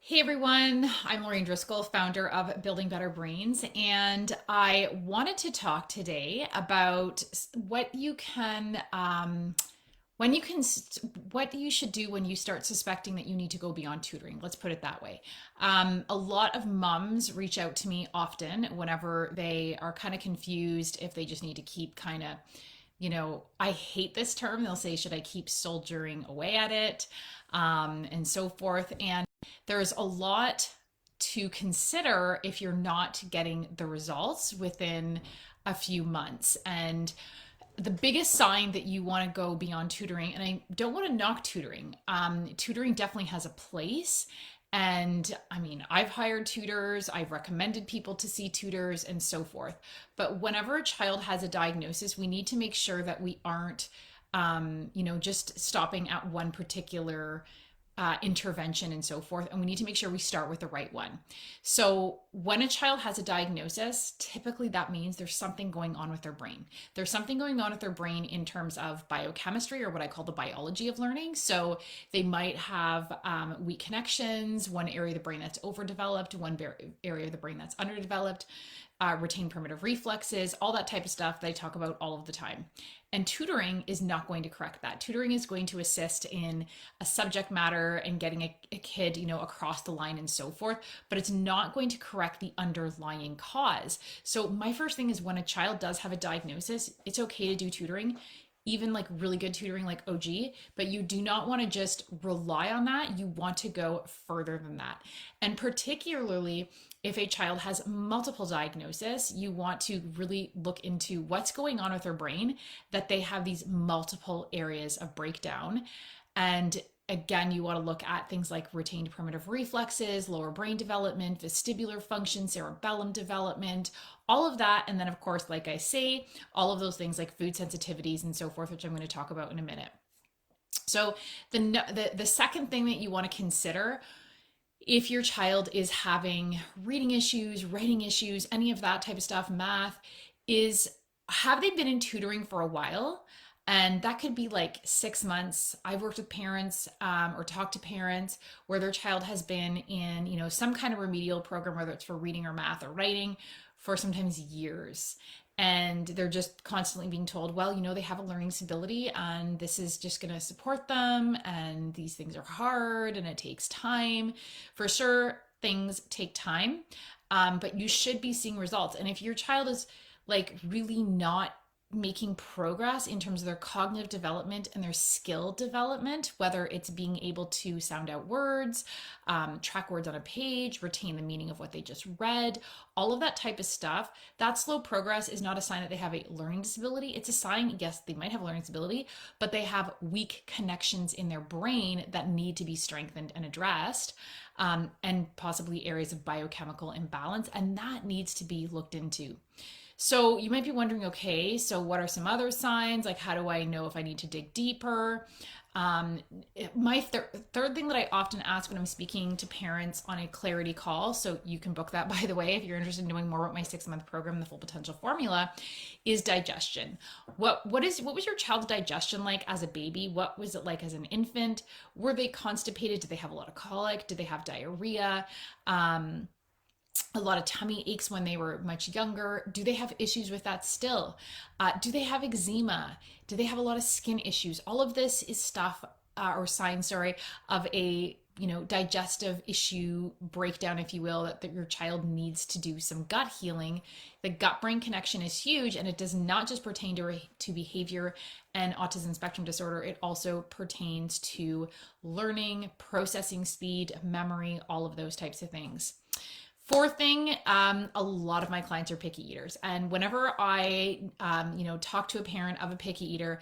Hey everyone, I'm Lorraine Driscoll, founder of Building Better Brains, and I wanted to talk today about what you can, when you can, what you should do when you start suspecting that you need to go beyond tutoring. Let's put it that way. A lot of mums reach out to me often whenever they are kind of confused if they just need to keep kind of I hate this term. They'll say, should I keep soldiering away at it? And so forth. And there's a lot to consider if you're not getting the results within a few months. And the biggest sign that you want to go beyond tutoring, and I don't want to knock tutoring, tutoring definitely has a place. And I mean, I've hired tutors, I've recommended people to see tutors, and so forth. But whenever a child has a diagnosis, we need to make sure that we aren't, just stopping at one particular intervention and so forth. And we need to make sure we start with the right one. So, when a child has a diagnosis, typically that means there's something going on with their brain. There's something going on with their brain in terms of biochemistry, or what I call the biology of learning. So, they might have weak connections, one area of the brain that's overdeveloped, one area of the brain that's underdeveloped, retain primitive reflexes, all that type of stuff that I talk about all of the time. And tutoring is not going to correct that. Tutoring is going to assist in a subject matter and getting a kid, across the line and so forth, but it's not going to correct the underlying cause. So my first thing is, when a child does have a diagnosis, it's okay to do tutoring, even like really good tutoring like OG, but you do not want to just rely on that. You want to go further than that. And particularly if a child has multiple diagnoses, you want to really look into what's going on with their brain, that they have these multiple areas of breakdown. And again, you want to look at things like retained primitive reflexes, lower brain development, vestibular function, cerebellum development, all of that. And then, of course, like I say, all of those things like food sensitivities and so forth, which I'm going to talk about in a minute. So the second thing that you want to consider, if your child is having reading issues, writing issues, any of that type of stuff, math, is, have they been in tutoring for a while? And that could be like 6 months. I've worked with parents or talked to parents where their child has been in, some kind of remedial program, whether it's for reading or math or writing, for sometimes years. And they're just constantly being told, well, they have a learning disability and this is just going to support them. And these things are hard and it takes time. For sure, things take time, but you should be seeing results. And if your child is like really not making progress in terms of their cognitive development and their skill development, whether it's being able to sound out words, track words on a page, retain the meaning of what they just read, all of that type of stuff, that slow progress is not a sign that they have a learning disability. It's a sign, yes, they might have a learning disability, but they have weak connections in their brain that need to be strengthened and addressed, and possibly areas of biochemical imbalance, and that needs to be looked into. So you might be wondering, okay, so what are some other signs? Like, how do I know if I need to dig deeper? My third thing that I often ask when I'm speaking to parents on a clarity call, so you can book that, by the way, if you're interested in knowing more about my 6-month program, the Full Potential Formula, is digestion. What was your child's digestion like as a baby? What was it like as an infant? Were they constipated? Did they have a lot of colic? Did they have diarrhea? A lot of tummy aches when they were much younger? Do they have issues with that still? Do they have eczema? Do they have a lot of skin issues? All of this is stuff, or signs, sorry, of a digestive issue breakdown, if you will, that your child needs to do some gut healing. The gut brain connection is huge, and it does not just pertain to behavior and autism spectrum disorder. It also pertains to learning, processing speed, memory, all of those types of things. Fourth thing, a lot of my clients are picky eaters. And whenever I, talk to a parent of a picky eater,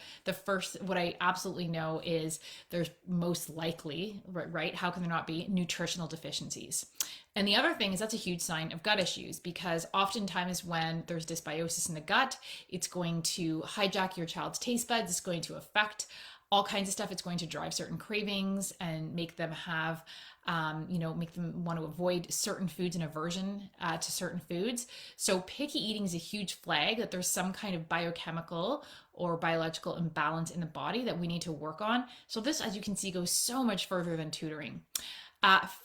what I absolutely know is there's most likely, right? How can there not be nutritional deficiencies? And the other thing is, that's a huge sign of gut issues, because oftentimes when there's dysbiosis in the gut, it's going to hijack your child's taste buds. It's going to affect all kinds of stuff. It's going to drive certain cravings and make them have, make them want to avoid certain foods and aversion to certain foods. So picky eating is a huge flag that there's some kind of biochemical or biological imbalance in the body that we need to work on. So this, as you can see, goes so much further than tutoring.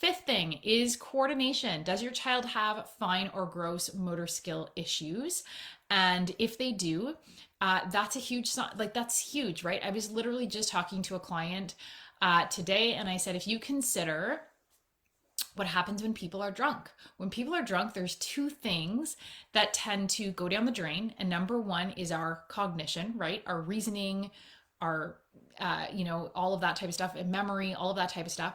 Fifth thing is coordination. Does your child have fine or gross motor skill issues? And if they do, that's a huge sign. Like, that's huge, right? I was literally just talking to a client today, and I said, if you consider what happens when people are drunk. When people are drunk, there's two things that tend to go down the drain. And number one is our cognition, right? Our reasoning, our, all of that type of stuff, and memory, all of that type of stuff,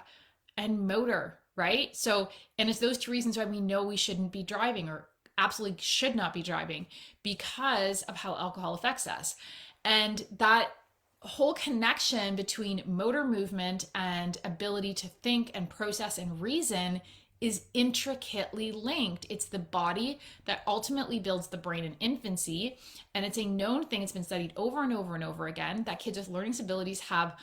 and motor, right? So, and it's those two reasons why we know we shouldn't be driving, or absolutely should not be driving, because of how alcohol affects us. And that whole connection between motor movement and ability to think and process and reason is intricately linked. It's the body that ultimately builds the brain in infancy. And it's a known thing, it's been studied over and over and over again, that kids with learning disabilities have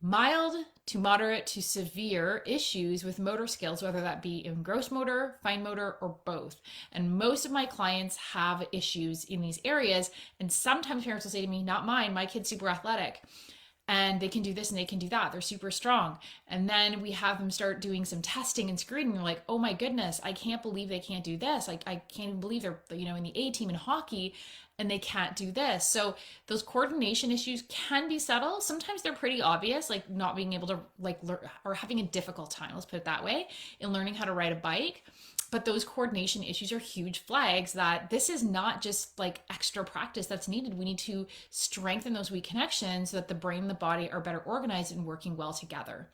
mild to moderate to severe issues with motor skills, whether that be in gross motor, fine motor, or both. And most of my clients have issues in these areas. And sometimes parents will say to me, not mine, my kid's super athletic and they can do this and they can do that. They're super strong. And then we have them start doing some testing and screening. They're like, oh my goodness, I can't believe they can't do this. Like, I can't even believe they're, in the A team in hockey and they can't do this. So those coordination issues can be subtle. Sometimes they're pretty obvious, like not being able to learn, or having a difficult time, let's put it that way, in learning how to ride a bike. But those coordination issues are huge flags that this is not just like extra practice that's needed. We need to strengthen those weak connections so that the brain and the body are better organized and working well together.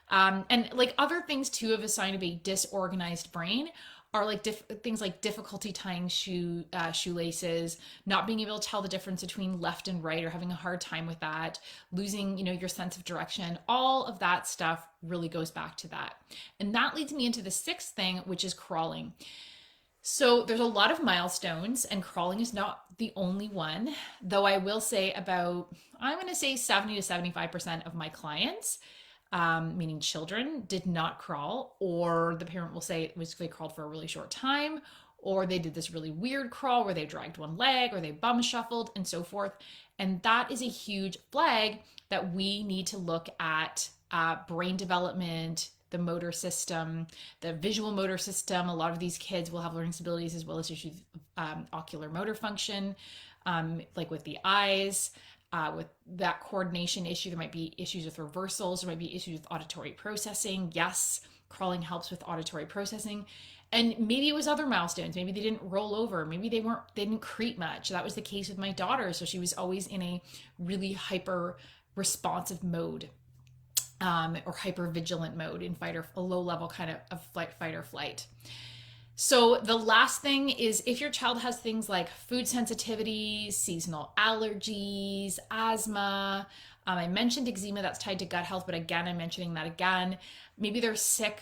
And like other things too of a sign of a disorganized brain are like things like difficulty tying shoelaces, not being able to tell the difference between left and right, or having a hard time with that, losing, your sense of direction. All of that stuff really goes back to that. And that leads me into the sixth thing, which is crawling. So there's a lot of milestones, and crawling is not the only one, though I will say I'm going to say 70 to 75% of my clients, meaning children, did not crawl, or the parent will say they crawled for a really short time, or they did this really weird crawl where they dragged one leg, or they bum shuffled, and so forth. And that is a huge flag that we need to look at brain development, the motor system, the visual motor system. A lot of these kids will have learning disabilities as well as issues of ocular motor function, like with the eyes. With that coordination issue, there might be issues with reversals, there might be issues with auditory processing. Yes, crawling helps with auditory processing. And maybe it was other milestones. Maybe they didn't roll over. Maybe they didn't creep much. That was the case with my daughter. So she was always in a really hyper responsive mode, or hyper vigilant mode in a low level kind of fight or flight. So the last thing is, if your child has things like food sensitivities, seasonal allergies, asthma, I mentioned eczema, that's tied to gut health, but again, I'm mentioning that again. Maybe they're sick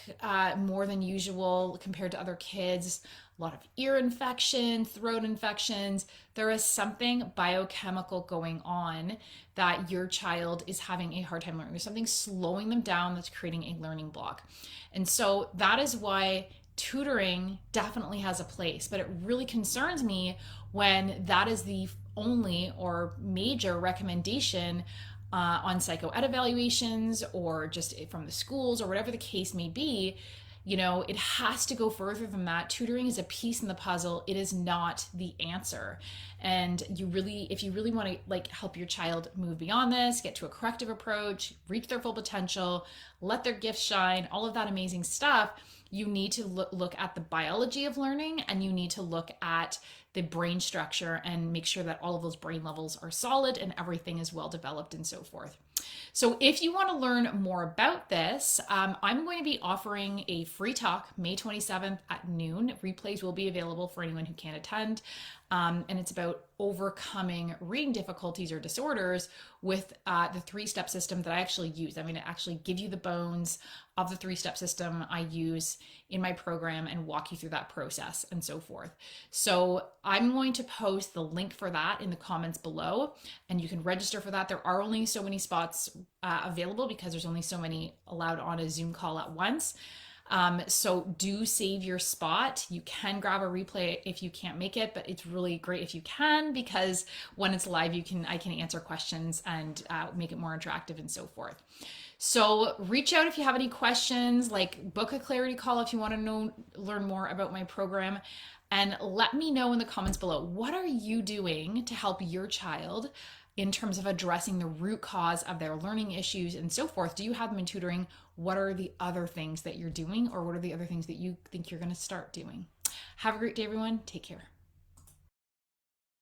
more than usual compared to other kids, a lot of ear infection, throat infections. There is something biochemical going on that your child is having a hard time learning. There's something slowing them down that's creating a learning block. And so that is why tutoring definitely has a place, but it really concerns me when that is the only or major recommendation on psychoed evaluations, or just from the schools, or whatever the case may be. It has to go further than that. Tutoring is a piece in the puzzle. It is not the answer. And if you really want to help your child move beyond this, get to a corrective approach, reach their full potential, let their gifts shine, all of that amazing stuff, you need to look at the biology of learning, and you need to look at the brain structure and make sure that all of those brain levels are solid and everything is well developed and so forth. So if you want to learn more about this, I'm going to be offering a free talk May 27th at noon. Replays will be available for anyone who can't attend. And it's about overcoming reading difficulties or disorders with the three-step system that I actually use. I'm going to actually give you the bones of the three-step system I use in my program and walk you through that process and so forth. So I'm going to post the link for that in the comments below, and you can register for that. There are only so many spots available because there's only so many allowed on a Zoom call at once. So do save your spot. You can grab a replay if you can't make it, but it's really great if you can, because when it's live, I can answer questions and make it more interactive and so forth. So reach out if you have any questions, like book a clarity call if you want to learn more about my program. And let me know in the comments below, what are you doing to help your child in terms of addressing the root cause of their learning issues and so forth? Do you have them in tutoring? What are the other things that you're doing, or what are the other things that you think you're going to start doing? Have a great day, everyone. Take care.